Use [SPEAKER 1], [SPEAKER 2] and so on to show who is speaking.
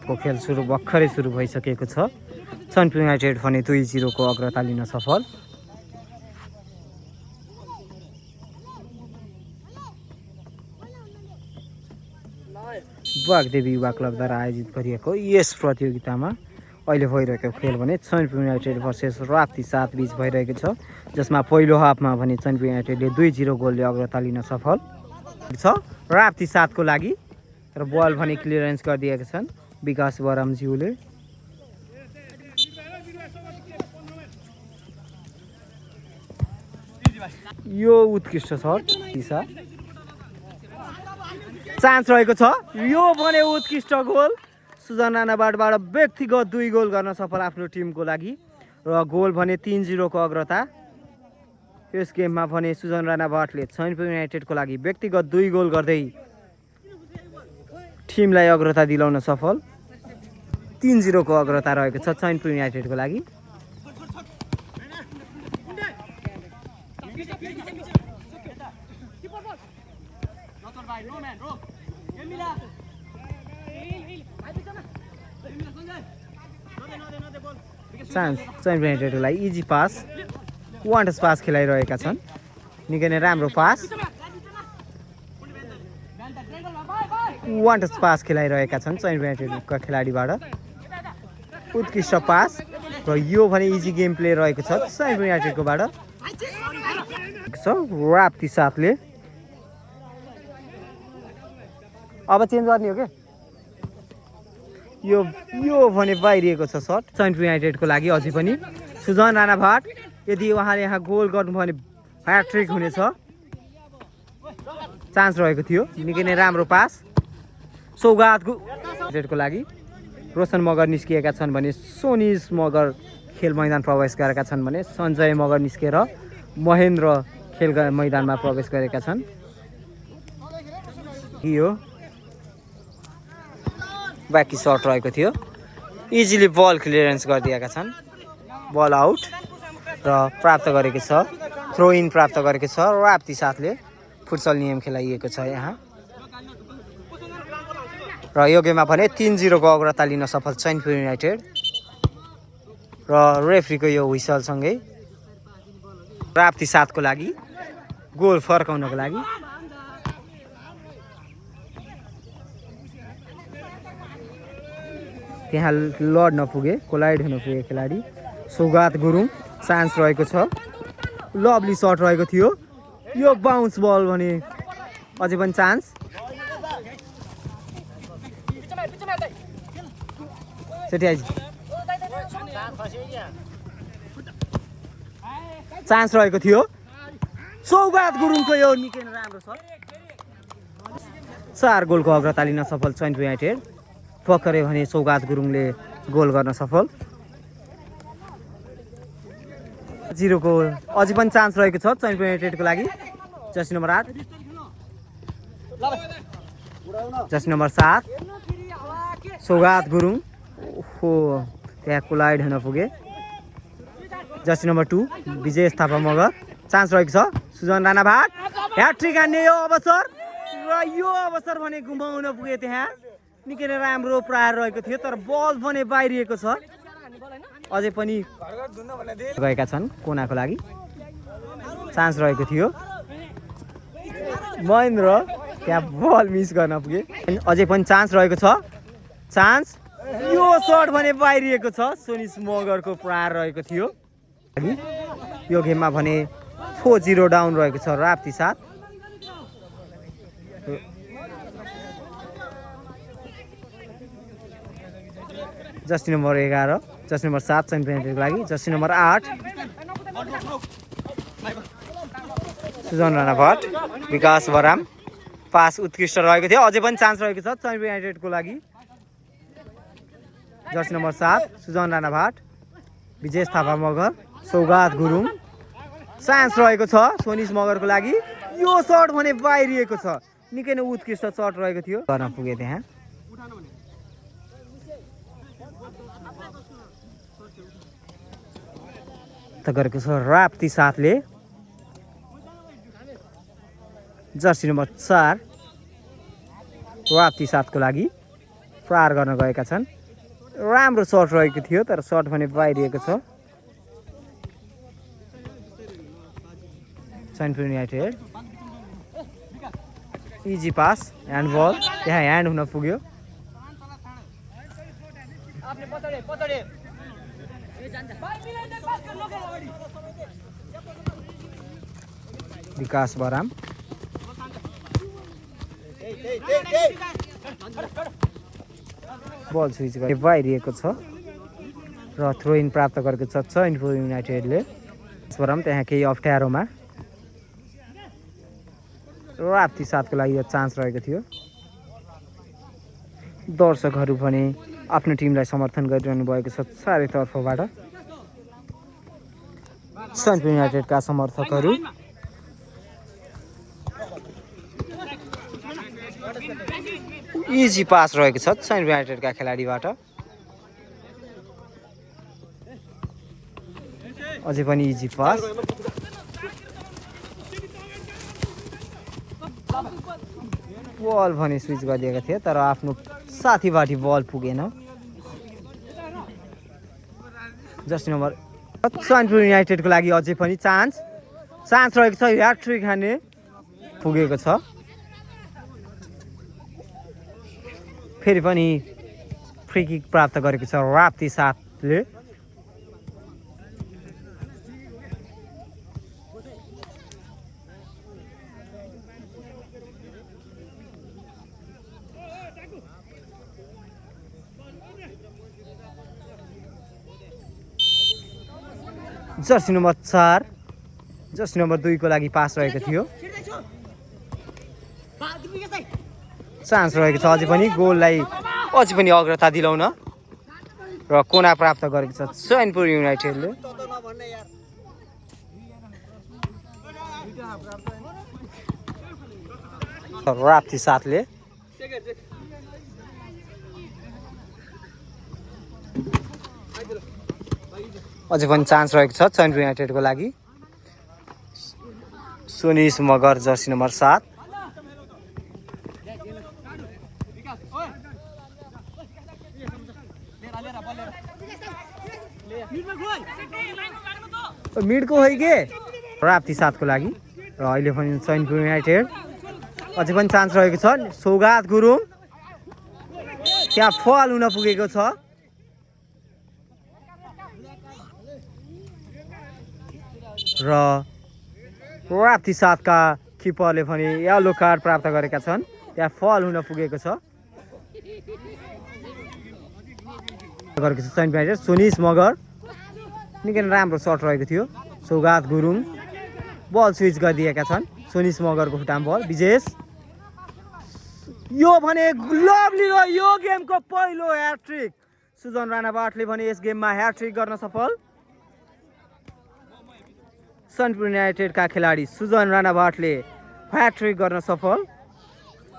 [SPEAKER 1] को खेल भर्खरै सुरु भइसकेको छ। चनपुर युनाइटेड भने 2-0 को अग्रता लिन सफल। बागदेवी युवा क्लबद्वारा आयोजित गरिएको यस प्रतियोगितामा अहिले भइरहेको खेल भने चनपुर युनाइटेड भर्सेस राप्ती 7 बीच भइरहेको छ, जसमा पहिलो हाफमा भने चनपुर युनाइटेडले 2-0 गोलले अग्रता लिन सफल छ राप्ती 7 को लागि। र बल भने क्लियरेन्स गरिदिएका छन् विकास बरामज्यूले। यो उत्कृष्ट शट दिशा चान्स रहेको छ। यो भने उत्कृष्ट गोल सुजन राणाबाट व्यक्तिगत 2 गोल गर्न सफल आफ्नो टिमको लागि। र गोल भने 3-0 को अग्रता। यस गेममा भने सुजन राणाले चनपुर युनाइटेडको लागि व्यक्तिगत 2 गोल गर्दै टिमलाई अग्रता दिलाउन सफल। 3-0 को अग्रता रहेको छ चनपुर युनाइटेडको लागि। चान्स चनपुर युनाइटेडको लागि easy pass one touch pass खेलाइरहेका छन्। निकै नै राम्रो पास वान टच पास खेलाइरहेका छन् चनपुर युनाइटेडका खेलाडीबाट। उत्कृष्ट पास र यो भने इजी गेम प्ले रहेको छ चनपुर युनाइटेडकोबाट। राप्ती 7 ले अब चेन्ज गर्ने हो के। यो भने बाहिरिएको छ शट चनपुर युनाइटेडको लागि। अझै पनि सुजन राणाभाट यदि उहाँले यहाँ गोल गर्नुभयो भने ह्याट्रिक हुनेछ। चान्स रहेको थियो। निकै नै राम्रो पास सौगातको युनाइटेडको लागि। रोशन मगर निस्किएका छन् भने सोनिस मगर खेल मैदान प्रवेश गरेका छन् भने सञ्जय मगर निस्केर महेन्द्र खेल मैदानमा प्रवेश गरेका छन्। यो बाँकी सर्ट रहेको थियो। इजिली बल क्लियरेन्स गरिदिएका छन्। बल आउट र प्राप्त गरेको छ थ्रो इन प्राप्त गरेको छ राप्ती 7 ले। फुटसल नियम खेलाइएको छ यहाँ। र यो गेममा भने 3-0 को अग्रता लिन सफल चनपुर युनाइटेड। र रेफ्रीको यो हुइसलसँगै राप्ती 7 को लागि गोल फर्काउनको लागि। त्यहाँ लड नपुगे कोलाइड हुन पुगे खेलाडी सौगात गुरुङ। चान्स रहेको छ। लभली सट रहेको थियो। यो बाउन्स बल भने अझै पनि चान्स। चान्स रहेको थियो। सौगात गुरुङको यो निकै राम्रो छ। 4 गोलको अग्रता लिन सफल चनपुर युनाइटेड। भर्खरै भने सौगात गुरुङले गोल गर्न सफल। 0 को अझै पनि चान्स रहेको छ चनपुर युनाइटेडको लागि। जर्सी नम्बर 8 जर्सी नम्बर 7 सौगात गुरुङ। ओहो त्यहाँ कोलाइड हुन पुगे। जर्सी नम्बर 2 विजय थापा मगर। चान्स रहेको छ सुजन राणाभाट ह्याट्रिक हान्ने यो अवसर र यो अवसर भने गुमाउन पुगे। त्यहाँ निकै नै राम्रो प्रहार रहेको थियो तर बल भने बाहिरिएको छ। अझै पनि गएका छन् कोनाको लागि। चान्स रहेको थियो। महेन्द्र त्यहाँ बल मिस गर्न पुगे। अझै पनि चान्स रहेको छ। चान्स यो सर्ट भने बाहिरिएको छ। सोनिस मगरको प्रहार रहेको थियो। यो गेममा भने 4-0 डाउन रहेको छ Rapti 7। Jersey number 11 Jersey number 7 Chanpur युनाइटेडको लागि। जर्सी नम्बर 8 सुजन राणाभाट विकास बराम। पास उत्कृष्ट रहेको थियो। अझै पनि चान्स रहेको छ चनपुर युनाइटेडको लागि। जर्सी नम्बर 7 सुजन राणाभाट विजय थापा मगर सौगात गुरुङ। चान्स रहेको छ सोनिस मगरको लागि। यो सर्ट भने बाहिरिएको छ। निकै नै उत्कृष्ट सर्ट रहेको थियो। गर्न पुगे त्यहाँ। गरेको छ राप्ती 7 ले। जर्सी नम्बर 4 राप्ती 7 को लागि प्रहार गर्न गएका छन्। राम्रो सर्ट रहेको थियो तर सर्ट भने बाहिरिएको छ। Sainpur United easy pass handball त्यहाँ ह्यान्ड हुन पुग्यो। विकास बराम बल स्विच गरे बाहिरिएको छ र थ्रो इन प्राप्त गरेको छ सैनपुर युनाइटेडले। बराम त्यहाँ केही अप्ठ्यारोमा राप्ती 7 को लागि यो चान्स रहेको थियो। दर्शकहरू भने आफ्नो टिमलाई समर्थन गरिरहनु भएको छ चारैतर्फबाट। सैनपुर युनाइटेडका समर्थकहरू इजी पास रहेको छ सैनपुर युनाइटेडका खेलाडीबाट। अझै पनि इजी पास बल भने स्विच गरिदिएका थिए तर आफ्नो साथीबाट बल पुगेन। जर्सी नम्बर सैनपुर युनाइटेडको लागि अझै पनि चान्स रहेको छ। ह्याट्रिक हान्ने पुगेको छ। फेरि पनि फ्री किक प्राप्त गरेको छ राप्ती 7ले। जर्सी नम्बर 4 जर्सी नम्बर 2 को लागि पास रहेको थियो। चान्स रहेको छ अझै पनि गोललाई अझै पनि अग्रता दिलाउन र कोना प्राप्त गरेको छ सैनपुर युनाइटेडले। राप्ती 7ले अझै पनि चान्स रहेको छ सैनपुर युनाइटेडको लागि। सुनिस मगर जर्सी नम्बर 7 मिडको होइ के राप्ती 7 को लागि र अहिले पनि सैनपुर युनाइटेड अझै पनि चान्स रहेको छ। सौगात गुरुङ त्यहाँ फल हुन पुगेको छ र राप्ती 7 का किपरले पनि येलो कार्ड प्राप्त गरेका छन्। त्यहाँ फल हुन पुगेको छ। सैनपुर युनाइटेड सुनिस मगर निकै राम्रो सर्ट रहेको थियो। सौगात गुरुङ बल स्विच गरिदिएका छन्। सुनिस मगरको खुट्टामा बल विजेश यो भने लभली र यो गेमको पहिलो ह्याट्रिक सुजन राणावाटले भने यस गेममा ह्याट्रिक गर्न सफल। सैनपुर युनाइटेडका खेलाडी सुजन राणावाटले ह्याट्रिक गर्न सफल।